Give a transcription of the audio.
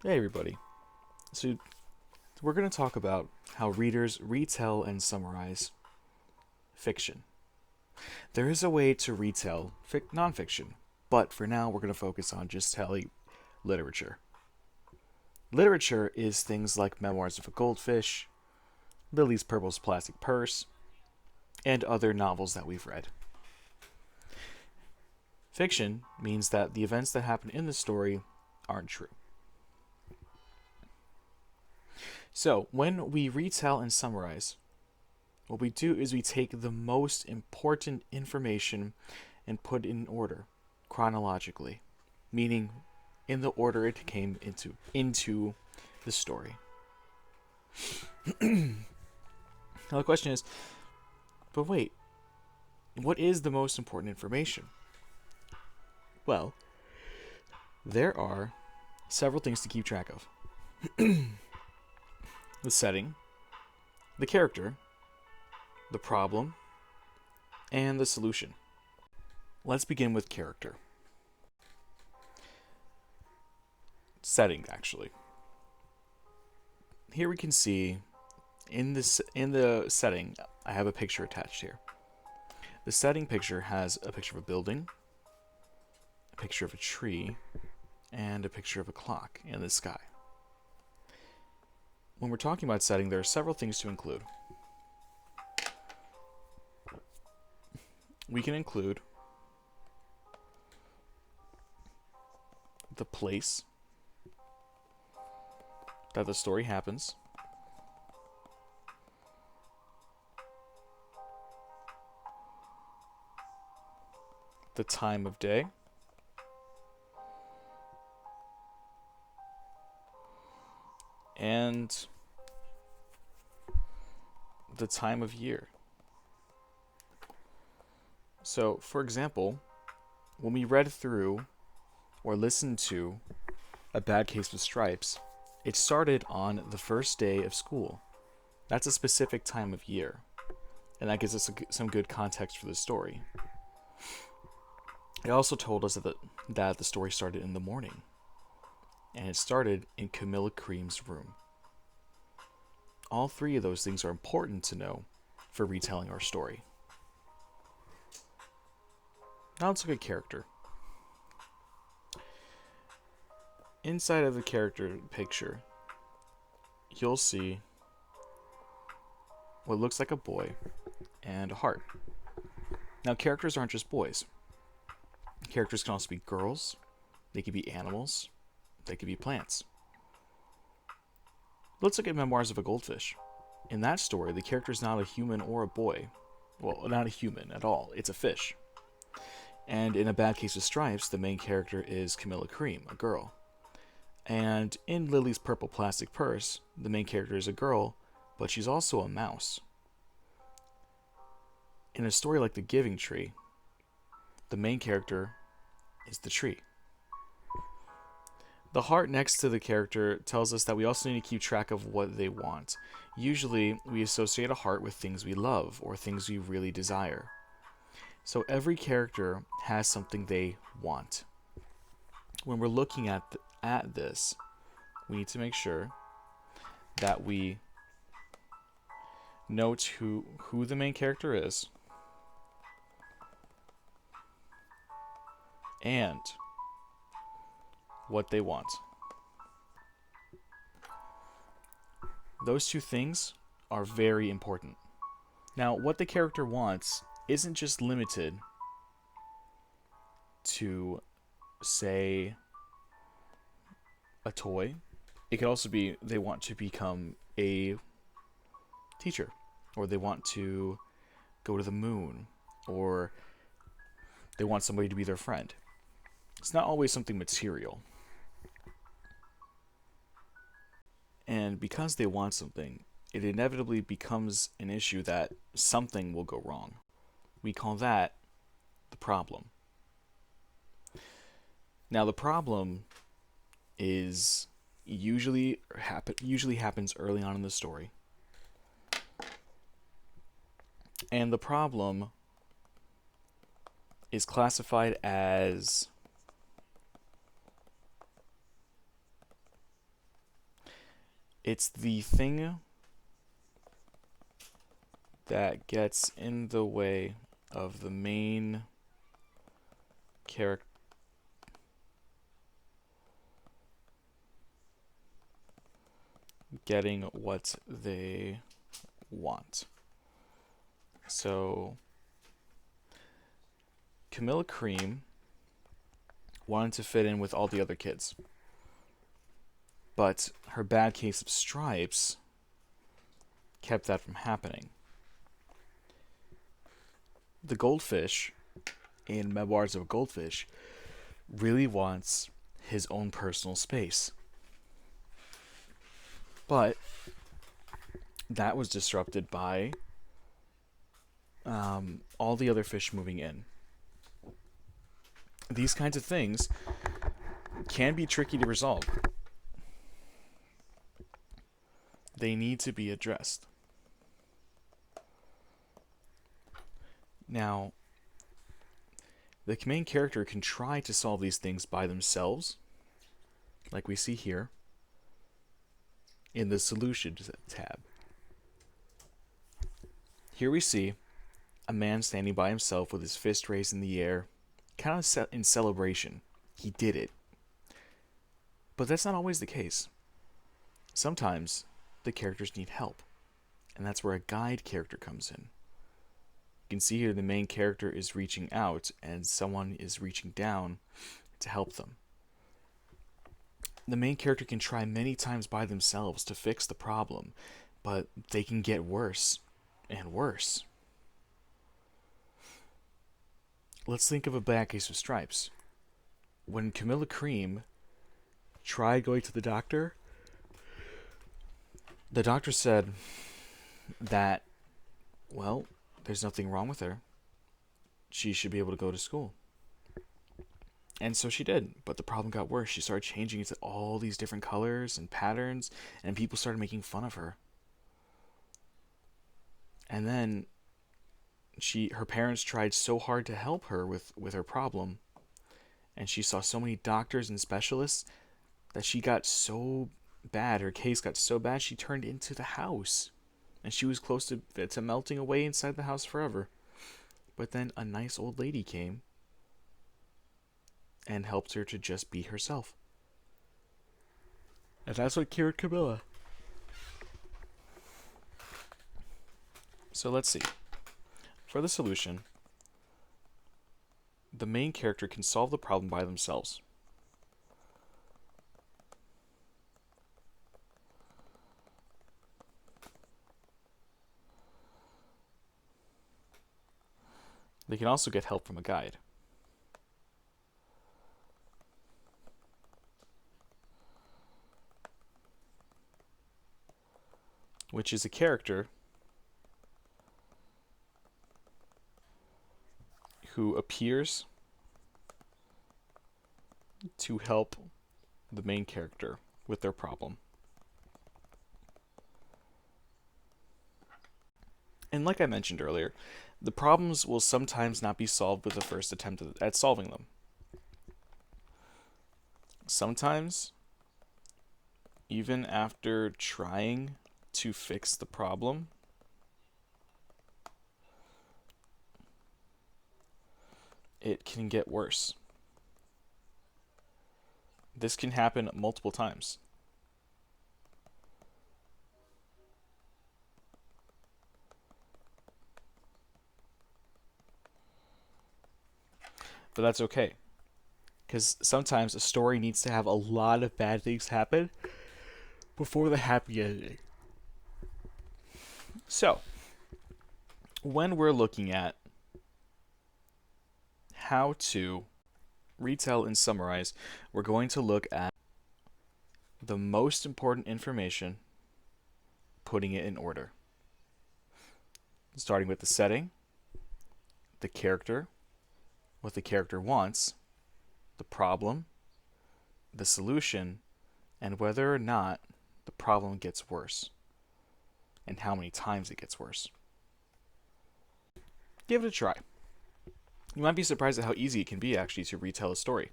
Hey everybody. So we're going to talk about how readers retell and summarize fiction. There is a way to retell nonfiction, but for now we're going to focus on just telling literature. Literature is things like Memoirs of a Goldfish, Lily's Purple's Plastic Purse, and other novels that we've read. Fiction means that the events that happen in the story aren't true. So, when we retell and summarize, what we do is we take the most important information and put it in order, chronologically, meaning in the order it came into the story. Now the question is, but wait, what is the most important information? Well, there are several things to keep track of. The setting, the character, the problem, and the solution. Let's begin with character. Setting, actually. Here we can see in the setting, I have a picture attached here. The setting picture has a picture of a building, a picture of a tree, and a picture of a clock in the sky. When we're talking about setting, there are several things to include. We can include the place that the story happens, the time of day, and the time of year. So, for example, when we read through or listened to A Bad Case with Stripes, it started on the first day of school. That's a specific time of year, and that gives us some good context for the story. It also told us that the story started in the morning, and it started in Camilla Cream's room. All three of those things are important to know for retelling our story. Now let's look at character. Inside of the character picture, you'll see what looks like a boy and a heart. Now, characters aren't just boys. Characters can also be girls, they could be animals, they could be plants. Let's look at Memoirs of a Goldfish. In that story, the character is not a human or a boy. Well, not a human at all, it's a fish. And in A Bad Case of Stripes, the main character is Camilla Cream, a girl. And in Lily's Purple Plastic Purse, the main character is a girl, but she's also a mouse. In a story like The Giving Tree, the main character is the tree. The heart next to the character tells us that we also need to keep track of what they want. Usually, we associate a heart with things we love or things we really desire. So every character has something they want. When we're looking at this, we need to make sure that we note who the main character is and what they want. Those two things are very important. Now, what the character wants isn't just limited to, say, a toy. It could also be they want to become a teacher, or they want to go to the moon, or they want somebody to be their friend. It's not always something material. And because they want something, it inevitably becomes an issue that something will go wrong. We call that the problem. Now, the problem is usually happens early on in the story. And the problem is classified as It's the thing that gets in the way of the main character getting what they want. So Camilla Cream wanted to fit in with all the other kids, but her bad case of stripes kept that from happening. The goldfish in Memoirs of a Goldfish really wants his own personal space. But that was disrupted by all the other fish moving in. These kinds of things can be tricky to resolve. They need to be addressed. Now, the main character can try to solve these things by themselves, like we see here in the Solutions tab. Here we see a man standing by himself with his fist raised in the air, kind of in celebration. He did it. But that's not always the case. Sometimes the characters need help, and that's where a guide character comes in. You can see here the main character is reaching out, and someone is reaching down to help them. The main character can try many times by themselves to fix the problem, but they can get worse and worse. Let's think of a bad case of stripes. When Camilla Cream tried going to the doctor said that, well, there's nothing wrong with her. She should be able to go to school. And so she did, but the problem got worse. She started changing into all these different colors and patterns, and people started making fun of her. And then her parents tried so hard to help her with her problem, and she saw so many doctors and specialists that she got so bad, her case got so bad, she turned into the house. And she was close to melting away inside the house forever. But then a nice old lady came and helped her to just be herself. And that's what cured Camilla. So let's see. For the solution, the main character can solve the problem by themselves. They can also get help from a guide. Which is a character who appears to help the main character with their problem. And like I mentioned earlier, the problems will sometimes not be solved with the first attempt at solving them. Sometimes, even after trying to fix the problem, it can get worse. This can happen multiple times. But that's okay, because sometimes a story needs to have a lot of bad things happen before the happy ending. So, when we're looking at how to retell and summarize, we're going to look at the most important information, putting it in order. Starting with the setting, the character, what the character wants, the problem, the solution, and whether or not the problem gets worse, and how many times it gets worse. Give it a try. You might be surprised at how easy it can be actually to retell a story.